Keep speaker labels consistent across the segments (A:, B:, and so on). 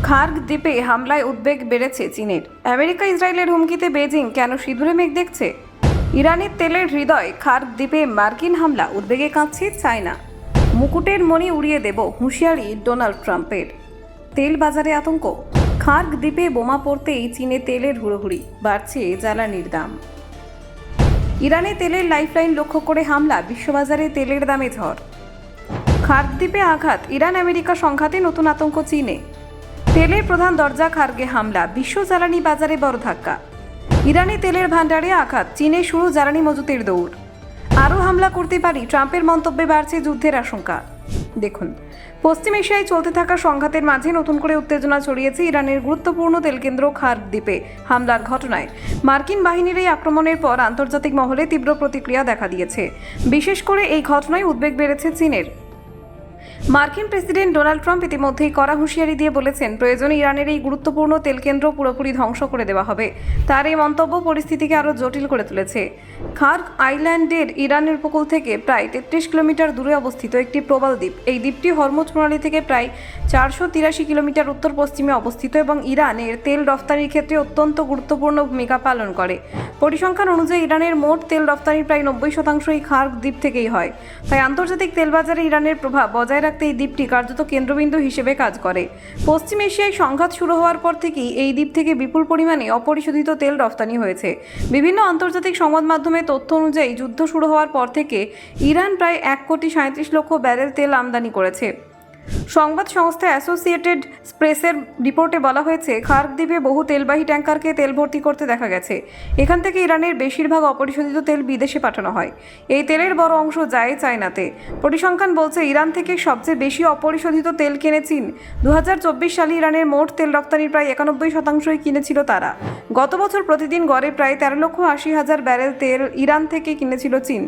A: খার্গ দ্বীপে হামলায় উদ্বেগ বেড়েছে চীনের। আমেরিকা ইসরায়েলের হুমকিতে বেজিং কেন সিঁদুরে মেঘ দেখছে? ইরানের তেলের হৃদয় খার্গ দ্বীপে মার্কিন হামলা, উদ্বেগে কাঁপছে চায়না। মুকুটের মণি উড়িয়ে দেব, হুঁশিয়ারি ডোনাল্ড ট্রাম্পের। তেল বাজারে আতঙ্ক, খার্গ দ্বীপে বোমা পড়তেই চীনে তেলের হুড়োহুড়ি, বাড়ছে জ্বালানির দাম। ইরানে তেলের লাইফলাইন লক্ষ্য করে হামলা, বিশ্ববাজারে তেলের দামে ঝড়। খার্গ দ্বীপে আঘাত, ইরান আমেরিকা সংঘাতে নতুন আতঙ্ক চীনে। তেলের প্রধান দরজা খার্গে হামলা, বিশ্ব জ্বালানি বাজারে বড় ধাক্কা। ইরানে তেলের ভান্ডারে আঘাত, চীনে শুরু জ্বালানি মজুতের দৌড়। আরও হামলা করতে পারি, ট্রাম্পের মন্তব্যে বাড়ছে যুদ্ধের আশঙ্কা। দেখুন, পশ্চিম এশিয়ায় চলতে থাকা সংঘাতের মাঝে নতুন করে উত্তেজনা ছড়িয়েছে ইরানের গুরুত্বপূর্ণ তেলকেন্দ্র খার্গ দ্বীপে হামলার ঘটনায়। মার্কিন বাহিনীর এই আক্রমণের পর আন্তর্জাতিক মহলে তীব্র প্রতিক্রিয়া দেখা দিয়েছে। বিশেষ করে এই ঘটনায় উদ্বেগ বেড়েছে চীনের। মার্কিন প্রেসিডেন্ট ডোনাল্ড ট্রাম্প ইতিমধ্যেই কড়া হুঁশিয়ারি দিয়ে বলেছেন, প্রয়োজনে ইরানের এই গুরুত্বপূর্ণ তেলকেন্দ্র পুরোপুরি ধ্বংস করে দেওয়া হবে। তার এই মন্তব্য পরিস্থিতিকে আরও জটিল করে তুলেছে। খার্গ আইল্যান্ডের ইরানের উপকূল থেকে প্রায় 33 কিলোমিটার দূরে অবস্থিত একটি প্রবাল দ্বীপ। এই দ্বীপটি হরমুজ প্রণালী থেকে প্রায় 483 কিলোমিটার উত্তর পশ্চিমে অবস্থিত এবং ইরানের তেল রফতানির ক্ষেত্রে অত্যন্ত গুরুত্বপূর্ণ ভূমিকা পালন করে। পরিসংখ্যান অনুযায়ী ইরানের মোট তেল রফতানির প্রায় 90% খার্গ দ্বীপ থেকেই হয়। তাই আন্তর্জাতিক তেল বাজারে ইরানের প্রভাব বজায় রাখতে এই দ্বীপটি কার্যত কেন্দ্রবিন্দু হিসেবে কাজ করে। পশ্চিম এশিয়ায় সংঘাত শুরু হওয়ার পর থেকেই এই দ্বীপ থেকে বিপুল পরিমাণে অপরিশোধিত তেল রফতানি হয়েছে। বিভিন্ন আন্তর্জাতিক সংবাদ মাধ্যমের তথ্য অনুযায়ী যুদ্ধ শুরু হওয়ার পর থেকে ইরান প্রায় 1,37,00,000 ব্যারেল তেল আমদানি করেছে। সংবাদ সংস্থা অ্যাসোসিয়েটেড প্রেসের রিপোর্টে বলা হয়েছে, খার্গ দ্বীপে বহু তেলবাহী ট্যাঙ্কারকে তেল ভর্তি করতে দেখা গেছে। এখান থেকে ইরানের বেশিরভাগ অপরিশোধিত তেল বিদেশে পাঠানো হয়। এই তেলের বড় অংশ যায় চায়নাতে। পরিসংখ্যান বলছে, ইরান থেকে সবচেয়ে বেশি অপরিশোধিত তেল কিনে চীন। 2024 সালে ইরানের মোট তেল রপ্তানির প্রায় 91%ই কিনেছিল তারা। গত বছর প্রতিদিন গড়ে প্রায় 13,80,000 ব্যারেল তেল ইরান থেকে কিনেছিল চীন।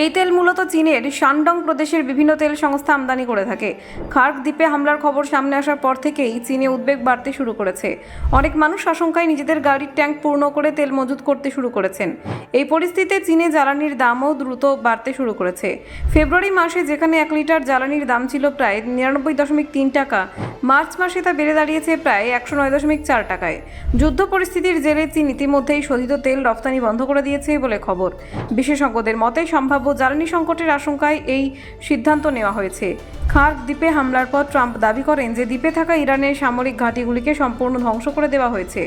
A: এই তেল মূলত চীনের শানডং প্রদেশের বিভিন্ন তেল সংস্থা আমদানি করে থাকে। খার্গ দ্বীপে হামলার খবর সামনে আসার পর থেকেই চীনে উদ্বেগ বাড়তে শুরু করেছে। অনেক মানুষ আশঙ্কায় নিজেদের গাড়ির ট্যাঙ্ক পূর্ণ করে তেল মজুত করতে শুরু করেছেন। এই পরিস্থিতিতে চীনে জ্বালানির দামও দ্রুত বাড়তে শুরু করেছে। ফেব্রুয়ারি মাসে যেখানে 1 লিটার জ্বালানির দাম ছিল প্রায় 99.3 টাকা, মার্চ মাসে তা বেড়ে দাঁড়িয়েছে প্রায় 109.4 টাকায়। যুদ্ধ পরিস্থিতির জেরে চীন ইতিমধ্যেই শোধিত তেল রফতানি বন্ধ করে দিয়েছে বলে খবর। বিশেষজ্ঞদের মতে, সম্ভাব্য জ্বালানি সংকটের আশঙ্কায় এই সিদ্ধান্ত নেওয়া হয়েছে। খার্গ দ্বীপে হামলার পর ট্রাম্প দাবি করেন যে দ্বীপে থাকা ইরানের সামরিক ঘাঁটিগুলিকে সম্পূর্ণ ধ্বংস করে দেওয়া হয়েছে।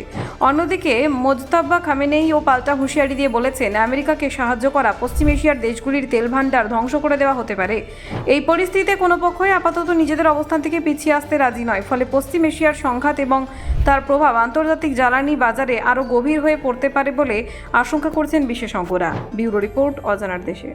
A: অন্যদিকে মোজতাবা খামেনেইও পাল্টা হুঁশিয়ারি দিয়ে বলেছেন, আমেরিকাকে সাহায্য করা পশ্চিম এশিয়ার দেশগুলির তেল ভান্ডার ধ্বংস করে দেওয়া হতে পারে। এই পরিস্থিতিতে কোনো পক্ষই আপাতত নিজেদের অবস্থান থেকে পিছিয়ে আসতে রাজি নয়। ফলে পশ্চিম এশিয়ার সংঘাত এবং তার প্রভাব আন্তর্জাতিক জ্বালানি বাজারে আরও গভীর হয়ে পড়তে পারে বলে আশঙ্কা করছেন বিশেষজ্ঞরা। ব্যুরো রিপোর্ট, অজানার দেশে।